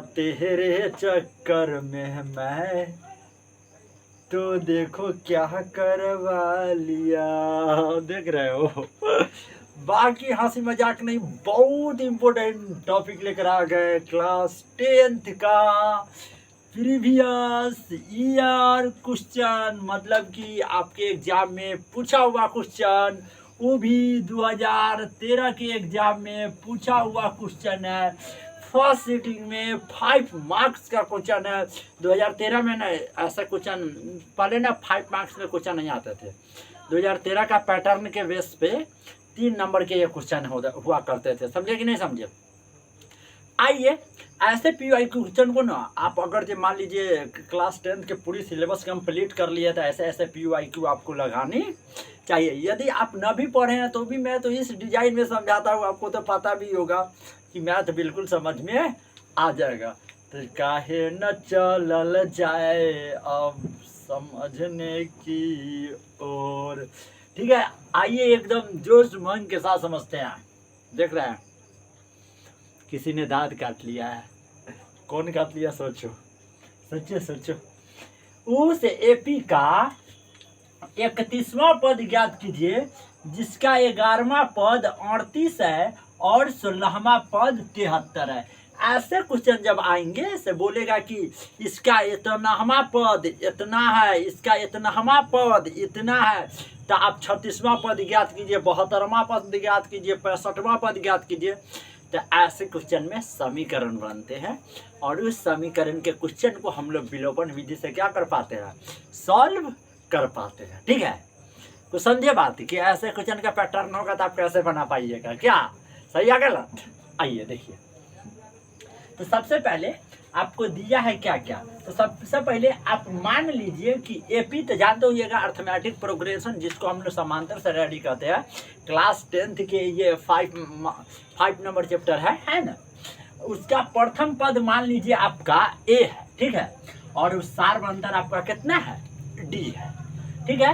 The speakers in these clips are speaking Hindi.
तेरे चक्कर में मैं तो देखो क्या करवा लिया। देख रहे हो। बाकी हंसी मजाक नहीं, बहुत इंपॉर्टेंट टॉपिक लेकर आ गए क्लास 10th का प्रीवियस ईयर क्वेश्चन, मतलब कि आपके एग्जाम में पूछा हुआ क्वेश्चन, वो भी 2013 के एग्जाम में पूछा हुआ क्वेश्चन है। फर्स्ट सीटिंग में 5 मार्क्स का क्वेश्चन है। 2013 में ना ऐसा क्वेश्चन पहले ना 5 मार्क्स में क्वेश्चन नहीं आते थे। 2013 का पैटर्न के बेस पे 3 नंबर के ये क्वेश्चन हुआ करते थे। समझे कि नहीं समझे? आइए, ऐसे पीवाई क्वेश्चन को ना आप अगर जो मान लीजिए क्लास 10th के पूरी सिलेबस कंप्लीट कर लिए तो ऐसे ऐसे पीवाई क्यू आपको लगानी चाहिए। यदि आप न भी पढ़े हैं तो भी मैं तो इस डिजाइन में समझाता हूँ, आपको तो पता भी होगा कि मैथ बिल्कुल समझ में आ जाएगा। तो काहे न चलल जाए अब समझने की ओर। ठीक है, आइए एकदम जोश मन के साथ समझते हैं। देख रहे हैं किसी ने दांत काट लिया है। कौन काट लिया? सोचो सोचो सोचो। उस एपी का 31वां पद ज्ञात कीजिए जिसका 11वां पद 38 है और 16वां पद 73 है। ऐसे क्वेश्चन जब आएंगे से बोलेगा कि इसका इतनावां पद इतना है, इसका इतनावां पद इतना है, तो आप 36वां पद ज्ञात कीजिए, 72वां पद ज्ञात कीजिए, 65वां पद ज्ञात कीजिए। तो ऐसे क्वेश्चन में समीकरण बनते हैं और उस समीकरण के क्वेश्चन को हम लोग विलोपन विधि से क्या कर पाते हैं? सॉल्व कर पाते हैं। ठीक है, तो समझिए बात कि ऐसे क्वेश्चन का पैटर्न होगा तो आप कैसे बना पाइएगा, क्या सही है गलत? आइए देखिए, तो सबसे पहले आपको दिया है क्या क्या। तो सबसे पहले आप मान लीजिए कि एपी तो जानते होइएगा अर्थमेटिक प्रोग्रेशन, जिसको हम लोग समांतर श्रेणी कहते हैं। क्लास 10th के ये 5 नंबर चैप्टर है ना। उसका प्रथम पद मान लीजिए आपका ए है, ठीक है, और उस सार अंतर आपका कितना है? डी है। ठीक है,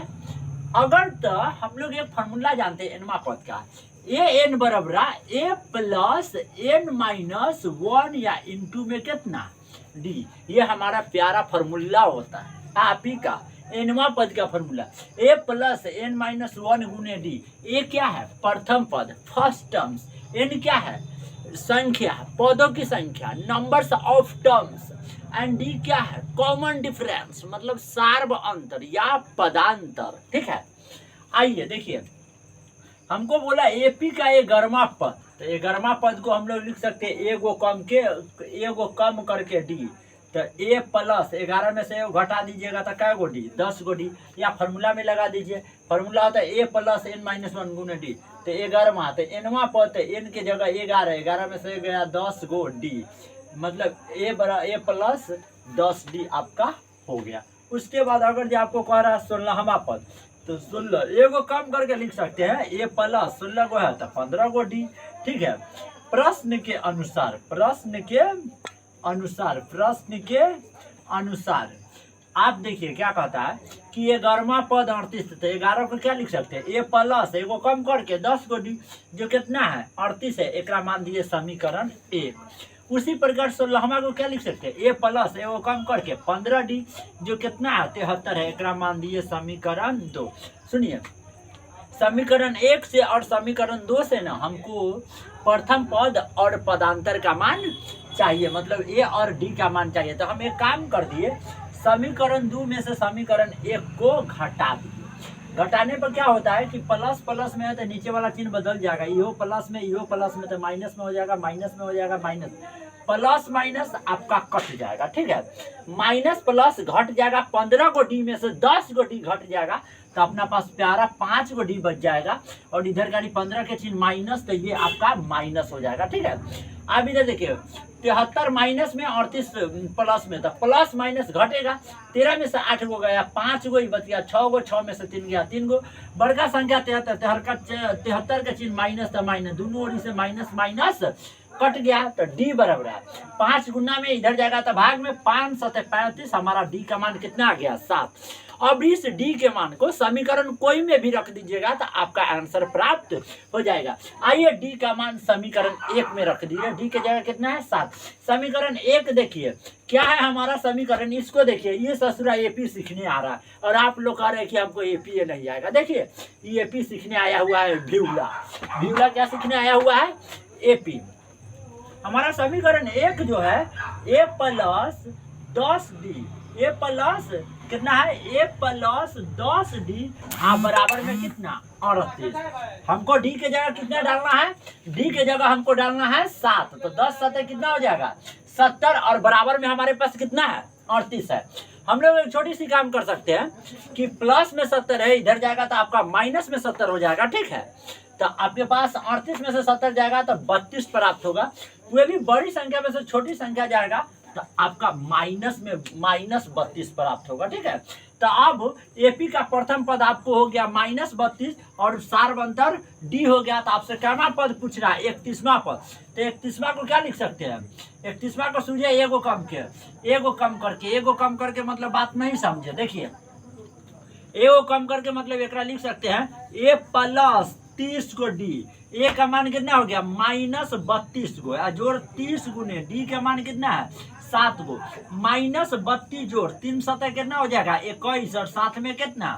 अगर तो हम लोग एक फॉर्मूला जानते हैं एनवा पद का, ए एन बराबर ए प्लस एन माइनस 1 या इंटू में कितना? डी। ये हमारा प्यारा फॉर्मूला होता है आपी का एनवा पद का फॉर्मूला, ए प्लस एन माइनस 1 गुने डी। ए क्या है? प्रथम पद, फर्स्ट टर्म्स। एन क्या है? संख्या, पदों की संख्या, numbers of terms. And D क्या है? कॉमन डिफरेंस, मतलब सार्व अंतर या पदांतर। ठीक है, आइए देखिए, हमको बोला एपी का 11वां पद, तो 11वां पद को हम लोग लिख सकते हैं एगो कम करके डी। तो ए प्लस 11 में से घटा दीजिएगा तो कै गो डी? 10 गो डी, या फॉर्मूला में लगा दीजिए। फॉर्मूला होता है ए प्लस एन माइनस 1 गुने डी। तो 11वां, तो एनवा पद, तो एन के जगह 11 में से गया 10 गो डी, मतलब ए प्लस 10 डी आपका हो गया। उसके बाद अगर जो आपको कह रहा है 16वां पद, तो 16 एगो कम करके लिख सकते हैं, ए प्लस 16 गो है तो 15 गो डी। ठीक है, प्रश्न के अनुसार आप देखिए क्या कहता है कि 11वां पद 38, तो 11 को क्या लिख सकते हैं? ए प्लस एगो कम करके 10 गो डी, जो कितना है? 38 है। एक मान दिए समीकरण 1। उसी प्रकार 16वां को क्या लिख सकते हैं? ए प्लस एगो कम करके 15 डी, जो कितना है? 73 है। एक मान दिए समीकरण 2। सुनिए, समीकरण 1 से और समीकरण 2 से ना हमको प्रथम पद और पदांतर का मान चाहिए, मतलब ए और डी का मान चाहिए। तो हम एक काम कर दिए, समीकरण 2 में से समीकरण 1 को घटा दिए। घटाने पर क्या होता है कि प्लस प्लस में है तो नीचे वाला चिन्ह बदल जाएगा, इहो प्लस में तो माइनस में हो जाएगा, माइनस प्लस माइनस आपका कट जाएगा। ठीक है, माइनस प्लस घट जाएगा, 15 गो डी में से 10 गो डी घट जाएगा, तो अपना पास प्यारा 5 गो डी बच जाएगा। और इधर का 15 के चिन्ह माइनस, तो ये आपका माइनस हो जाएगा। ठीक है, अब इधर देखिए 73 माइनस में 38 प्लस में, तो प्लस माइनस घटेगा। 13 में से 8 गो गया, 5 गो ही बच गया, 6 गो, 6 में से 3 गया, 3 गो। बड़का संख्या 73 का चिन्ह माइनस, तो माइनस, दोनों ओर से माइनस कट गया तो डी बराबर है 5 गुना में इधर जाएगा तो भाग में 5 7 35, हमारा डी का मान कितना आ गया 7। अब इस डी के मान को समीकरण कोई में भी रख दीजिएगा तो आपका आंसर प्राप्त हो जाएगा। आइए डी का मान समीकरण 1 में रख दीजिए, डी की जगह कितना है 7। समीकरण 1 देखिए क्या है हमारा समीकरण, इसको देखिए, ये ससुरा एपी सीखने आ रहा है और आप लोग कह रहे हैं कि हमको एपी नहीं आएगा। देखिए ये एपी सीखने आया हुआ है, व्यूला क्या सीखने आया हुआ है, एपी। हमारा समीकरण 1 जो है ए प्लस 10d, ए प्लस कितना है, ए प्लस 10d बराबर में कितना 38। हमको डी के जगह कितना डालना है, डी के जगह हमको डालना है 7, तो 10 7 कितना हो जाएगा 70 और बराबर में हमारे पास कितना है 38 है। हम लोग एक छोटी सी काम कर सकते हैं कि प्लस में 70 है, इधर जाएगा तो आपका माइनस में 70 हो जाएगा, ठीक है। तो आपके पास 38 में से 70 जाएगा तो 32 प्राप्त होगा, वह भी बड़ी संख्या में से छोटी संख्या जाएगा तो आपका माइनस में -32 प्राप्त होगा, ठीक है। तो अब एपी का प्रथम पद आपको हो गया -32 और सार्वंतर डी हो गया, तो आपसे क्या पद पूछ रहा है 31वां पद। तो 31वां को क्या लिख सकते हैं, 31वां को सूझे एगो कम करके मतलब बात नहीं समझे। देखिए एगो कम करके मतलब एक लिख सकते हैं ए प्लस 30 को डी, ए का मान कितना हो गया -32 गो, जोड़ 30 गुने डी का मान कितना है 7 गो, -32 जोड़ 3 7 कितना हो जाएगा 21 और साथ में कितना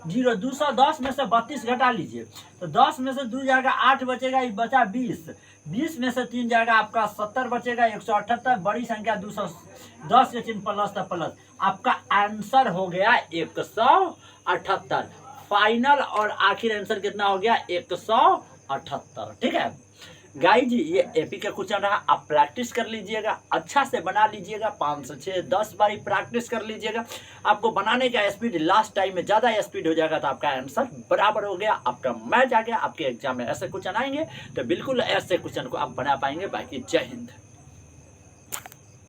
0। 210 में से 32 घटा लीजिए तो 10 में से 2 जाएगा 8 बचेगा, ये बचा 20 में से 3 जाएगा आपका 70 बचेगा, 178 बड़ी संख्या 210 के चिन्ह प्लस आपका आंसर हो गया 178। फाइनल और आखिर आंसर कितना हो गया 178, ठीक है। गाइस जी ये एपी का क्वेश्चन रहा, आप प्रैक्टिस कर लीजिएगा, अच्छा से बना लीजिएगा, 5 से 6 10 बारी प्रैक्टिस कर लीजिएगा। आपको बनाने का स्पीड लास्ट टाइम में ज़्यादा स्पीड हो जाएगा तो आपका आंसर बराबर हो गया, आपका मैच आ गया। आपके एग्जाम में ऐसे क्वेश्चन आएंगे तो बिल्कुल ऐसे क्वेश्चन को आप बना पाएंगे। बाकी जय हिंद।